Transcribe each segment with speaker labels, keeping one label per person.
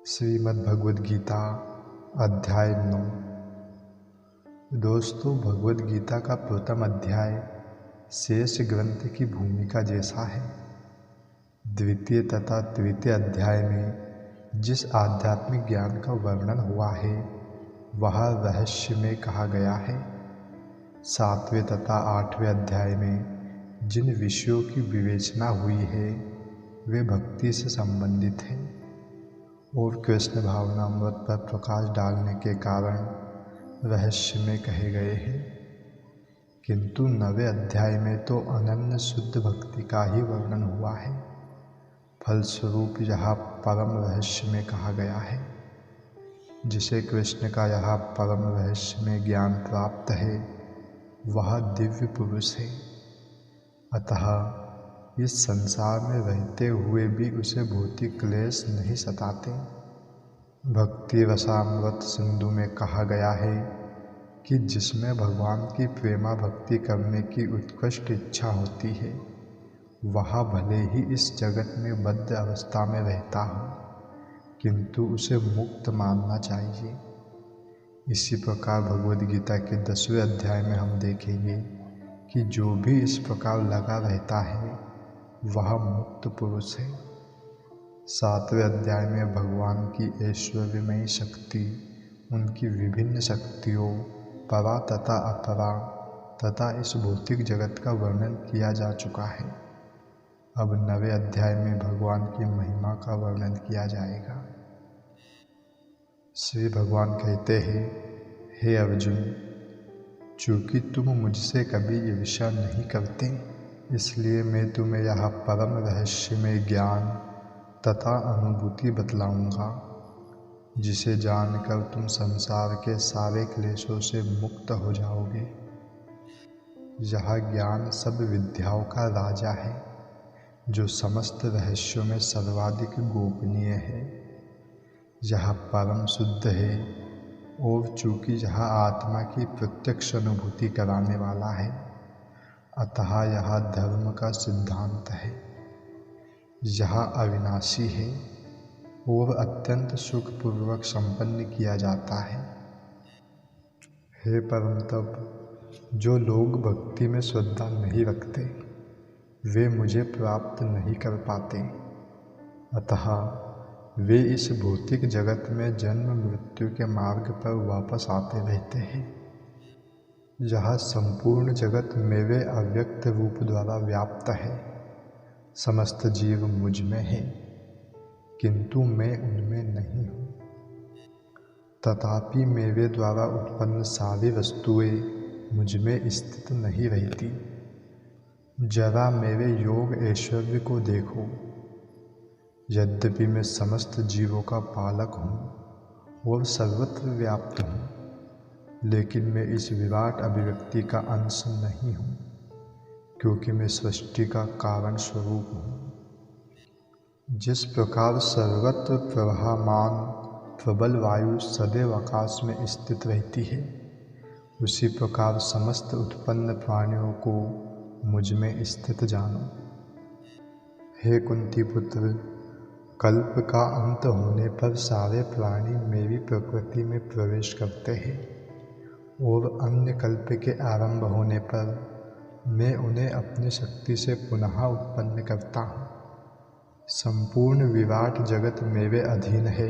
Speaker 1: श्रीमद् भगवद गीता अध्याय 9। दोस्तों, भगवद गीता का प्रथम अध्याय शेष ग्रंथ की भूमिका जैसा है। द्वितीय तथा तृतीय अध्याय में जिस आध्यात्मिक ज्ञान का वर्णन हुआ है वह रहस्य में कहा गया है। सातवें तथा आठवें अध्याय में जिन विषयों की विवेचना हुई है वे भक्ति से संबंधित है और कृष्ण भावनामृत पर प्रकाश डालने के कारण रहस्य में कहे गए हैं। किंतु नवे अध्याय में तो अनन्य शुद्ध भक्ति का ही वर्णन हुआ है। फलस्वरूप यह परम रहस्य में कहा गया है। जिसे कृष्ण का यह परम रहस्य में ज्ञान प्राप्त है वह दिव्य पुरुष है। अतः इस संसार में रहते हुए भी उसे भौतिक क्लेश नहीं सताते। भक्ति रसामृत सिंधु में कहा गया है कि जिसमें भगवान की प्रेमा भक्ति करने की उत्कृष्ट इच्छा होती है वह भले ही इस जगत में बद्ध अवस्था में रहता हो किंतु उसे मुक्त मानना चाहिए। इसी प्रकार भगवद गीता के 10वें अध्याय में हम देखेंगे कि जो भी इस प्रकार लगा रहता है वह मुक्त पुरुष है। 7वें अध्याय में भगवान की ऐश्वर्यमयी शक्ति, उनकी विभिन्न शक्तियों परा तथा अपरा तथा इस भौतिक जगत का वर्णन किया जा चुका है। अब 9वें अध्याय में भगवान की महिमा का वर्णन किया जाएगा। श्री भगवान कहते हैं, हे अर्जुन, चूँकि तुम मुझसे कभी ये विषय नहीं करते इसलिए मैं तुम्हें यह परम रहस्य में ज्ञान तथा अनुभूति बतलाऊंगा जिसे जानकर तुम संसार के सारे क्लेशों से मुक्त हो जाओगे। यह ज्ञान सब विद्याओं का राजा है जो समस्त रहस्यों में सर्वाधिक गोपनीय है। यह परम शुद्ध है और चूँकि यह आत्मा की प्रत्यक्ष अनुभूति कराने वाला है अतः यह धर्म का सिद्धांत है। यह अविनाशी है और अत्यंत सुखपूर्वक संपन्न किया जाता है। हे परम तप, जो लोग भक्ति में श्रद्धा नहीं रखते वे मुझे प्राप्त नहीं कर पाते। अतः वे इस भौतिक जगत में जन्म मृत्यु के मार्ग पर वापस आते रहते हैं। यह संपूर्ण जगत मेरे अव्यक्त रूप द्वारा व्याप्त है। समस्त जीव मुझ में है किंतु मैं उनमें नहीं हूँ। तथापि मेरे द्वारा उत्पन्न सारी वस्तुएं मुझ में स्थित नहीं रहती। जरा मेरे योग ऐश्वर्य को देखो। यद्यपि मैं समस्त जीवों का पालक हूँ और सर्वत्र व्याप्त हूँ लेकिन मैं इस विराट अभिव्यक्ति का अंश नहीं हूँ क्योंकि मैं सृष्टि का कारण स्वरूप हूँ। जिस प्रकार सर्वत्र प्रवहमान प्रबल वायु सदैव आकाश में स्थित रहती है उसी प्रकार समस्त उत्पन्न प्राणियों को मुझ में स्थित जानो। हे कुंती पुत्र, कल्प का अंत होने पर सारे प्राणी मेरी प्रकृति में प्रवेश करते हैं और अन्य कल्प के आरंभ होने पर मैं उन्हें अपनी शक्ति से पुनः उत्पन्न करता हूँ। संपूर्ण विराट जगत मेरे अधीन है।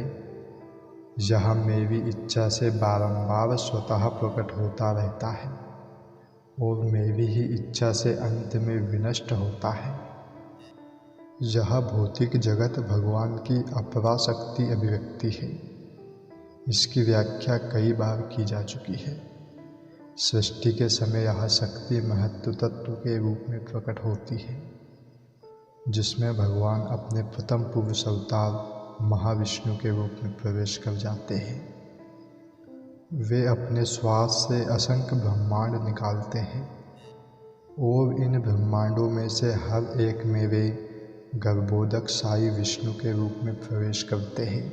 Speaker 1: यह मेरी इच्छा से बारंबार स्वतः प्रकट होता रहता है और मेरी ही इच्छा से अंत में विनष्ट होता है। यह भौतिक जगत भगवान की अपराशक्ति अभिव्यक्ति है। इसकी व्याख्या कई बार की जा चुकी है। सृष्टि के समय यह शक्ति महत्व तत्व के रूप में प्रकट होती है जिसमें भगवान अपने प्रथम पुरुष अवतार महाविष्णु के रूप में प्रवेश कर जाते हैं। वे अपने श्वास से असंख्य ब्रह्मांड निकालते हैं और इन ब्रह्मांडों में से हर एक में वे गर्भोदक साई विष्णु के रूप में प्रवेश करते हैं।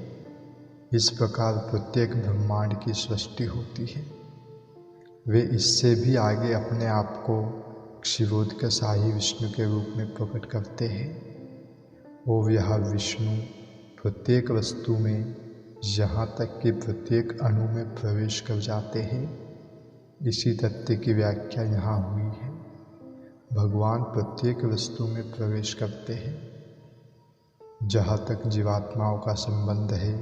Speaker 1: इस प्रकार प्रत्येक ब्रह्मांड की सृष्टि होती है। वे इससे भी आगे अपने आप को क्षीरोदक साई विष्णु के रूप में प्रकट करते हैं और यह विष्णु प्रत्येक वस्तु में यहाँ तक कि प्रत्येक अणु में प्रवेश कर जाते हैं। इसी तथ्य की व्याख्या यहाँ हुई है। भगवान प्रत्येक वस्तु में प्रवेश करते हैं। जहाँ तक जीवात्माओं का संबंध है,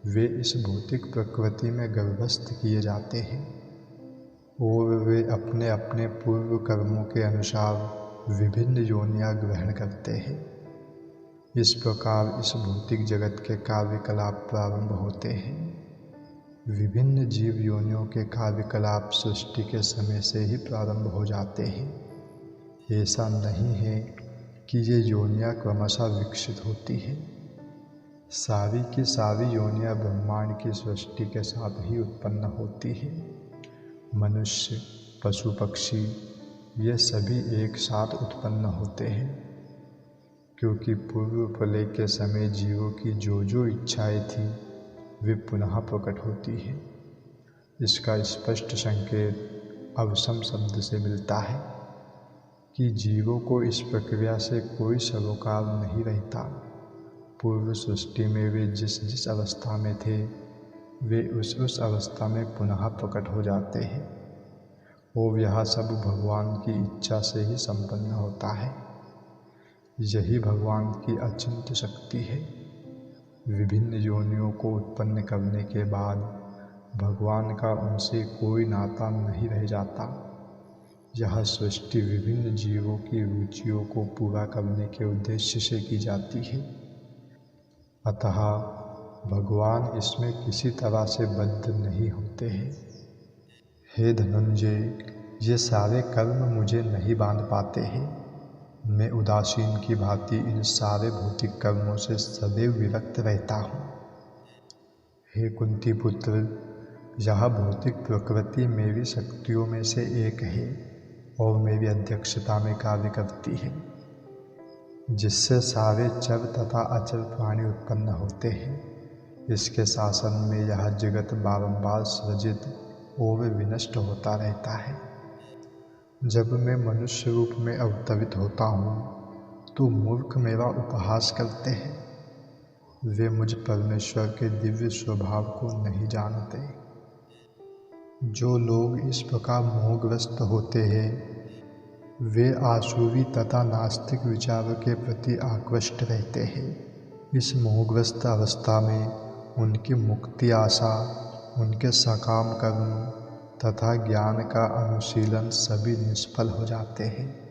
Speaker 1: वे इस भौतिक प्रकृति में गर्भस्थ किए जाते हैं और वे अपने अपने पूर्व कर्मों के अनुसार विभिन्न योनियां ग्रहण करते हैं। इस प्रकार इस भौतिक जगत के कार्यकलाप प्रारंभ होते हैं। विभिन्न जीव योनियों के कार्यकलाप सृष्टि के समय से ही प्रारंभ हो जाते हैं। ऐसा नहीं है कि ये योनियां क्रमशः विकसित होती हैं। सारी की सारी योनियां ब्रह्मांड की सृष्टि के साथ ही उत्पन्न होती हैं। मनुष्य, पशु पक्षी ये सभी एक साथ उत्पन्न होते हैं, क्योंकि पूर्व प्रलय के समय जीवों की जो जो इच्छाएं थी वे पुनः प्रकट होती हैं। इसका स्पष्ट संकेत अवसम शब्द से मिलता है कि जीवों को इस प्रक्रिया से कोई सरोकार नहीं रहता। पूर्व सृष्टि में वे जिस जिस अवस्था में थे, वे उस अवस्था में पुनः प्रकट हो जाते हैं और यह सब भगवान की इच्छा से ही संपन्न होता है। यही भगवान की अचिंत्य शक्ति है। विभिन्न योनियों को उत्पन्न करने के बाद भगवान का उनसे कोई नाता नहीं रह जाता। यह सृष्टि विभिन्न जीवों की रुचियों को पूरा करने के उद्देश्य से की जाती है। अतः भगवान इसमें किसी तरह से बद्ध नहीं होते हैं। हे धनंजय, ये सारे कर्म मुझे नहीं बांध पाते हैं। मैं उदासीन की भांति इन सारे भौतिक कर्मों से सदैव विरक्त रहता हूँ। हे कुंती पुत्र, यह भौतिक प्रकृति मेरी शक्तियों में से एक है और मेरी अध्यक्षता में कार्य करती है, जिससे सारे चर तथा अचर प्राणी उत्पन्न होते हैं। इसके शासन में यह जगत बारंबार सृजित और विनष्ट होता रहता है। जब मैं मनुष्य रूप में अवतरित होता हूँ तो मूर्ख मेरा उपहास करते हैं। वे मुझ परमेश्वर के दिव्य स्वभाव को नहीं जानते। जो लोग इस प्रकार मोहग्रस्त होते हैं, वे आसुरी तथा नास्तिक विचारों के प्रति आकृष्ट रहते हैं। इस मोहग्रस्त अवस्था में उनकी मुक्ति आशा, उनके सकाम कर्म तथा ज्ञान का अनुशीलन सभी निष्फल हो जाते हैं।